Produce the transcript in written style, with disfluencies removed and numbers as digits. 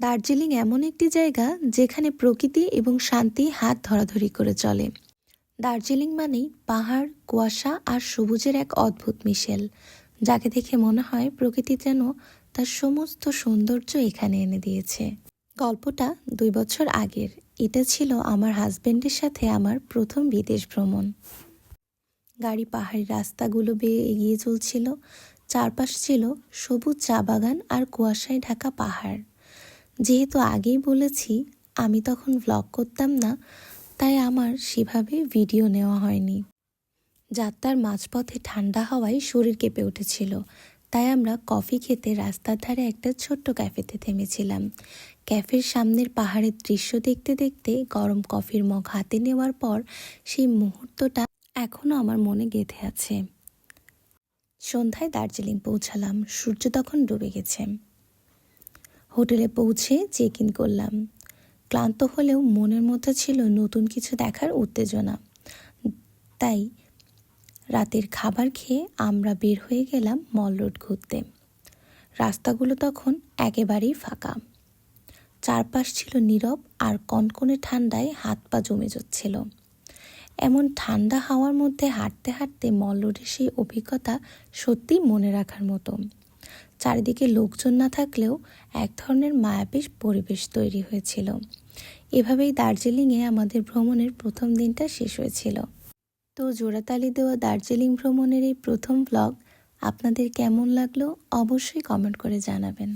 দার্জিলিং এমন একটি জায়গা যেখানে প্রকৃতি এবং শান্তি হাত ধরাধরি করে চলে। দার্জিলিং মানেই পাহাড়, কুয়াশা আর সবুজের এক অদ্ভুত মিশেল, যাকে দেখে মনে হয় প্রকৃতি যেন তার সমস্ত সৌন্দর্য এখানে এনে দিয়েছে। গল্পটা 2 বছর আগের। এটা ছিল আমার হাজবেন্ডের সাথে আমার প্রথম বিদেশ ভ্রমণ। গাড়ি পাহাড়ি রাস্তাগুলো বেয়ে এগিয়ে চলছিল। চারপাশ ছিল সবুজ চা বাগান আর কুয়াশায় ঢাকা পাহাড়। যেহেতু আগেই বলেছি আমি তখন ভ্লগ করতাম না, তাই আমার সেভাবে ভিডিও নেওয়া হয়নি। যাত্রার মাঝপথে ঠান্ডা হাওয়ায় শরীর কেঁপে উঠেছিল, তাই আমরা কফি খেতে রাস্তার ধারে একটা ছোট্ট ক্যাফেতে থেমেছিলাম। ক্যাফের সামনের পাহাড়ের দৃশ্য দেখতে দেখতে গরম কফির মগ হাতে নেওয়ার পর সেই মুহূর্তটা এখনও আমার মনে গেঁথে আছে। সন্ধ্যায় দার্জিলিং পৌঁছালাম। সূর্য তখন ডুবে গেছে। হোটেলে পৌঁছে চেক ইন করলাম। ক্লান্ত হলেও মনের মধ্যে ছিল নতুন কিছু দেখার উত্তেজনা। তাই রাতের খাবার খেয়ে আমরা বের হয়ে গেলাম মল রোড ঘুরতে। রাস্তাগুলো তখন একেবারেই ফাঁকা। চারপাশ ছিল নীরব আর কনকনে ঠান্ডায় হাত পা জমে যাচ্ছিল। এমন ঠান্ডা হাওয়ার মধ্যে হাঁটতে হাঁটতে মল রোডের সেই অভিজ্ঞতা সত্যিই মনে রাখার মতো। চারিদিকে লোকজন না থাকলেও এক ধরনের মায়াবী পরিবেশ তৈরি হয়েছিল। এভাবেই দার্জিলিংয়ে আমাদের ভ্রমণের প্রথম দিনটা শেষ হয়েছিল। তো জোড়াতালি দেওয়া দার্জিলিং ভ্রমণের এই প্রথম ব্লগ আপনাদের কেমন লাগলো অবশ্যই কমেন্ট করে জানাবেন।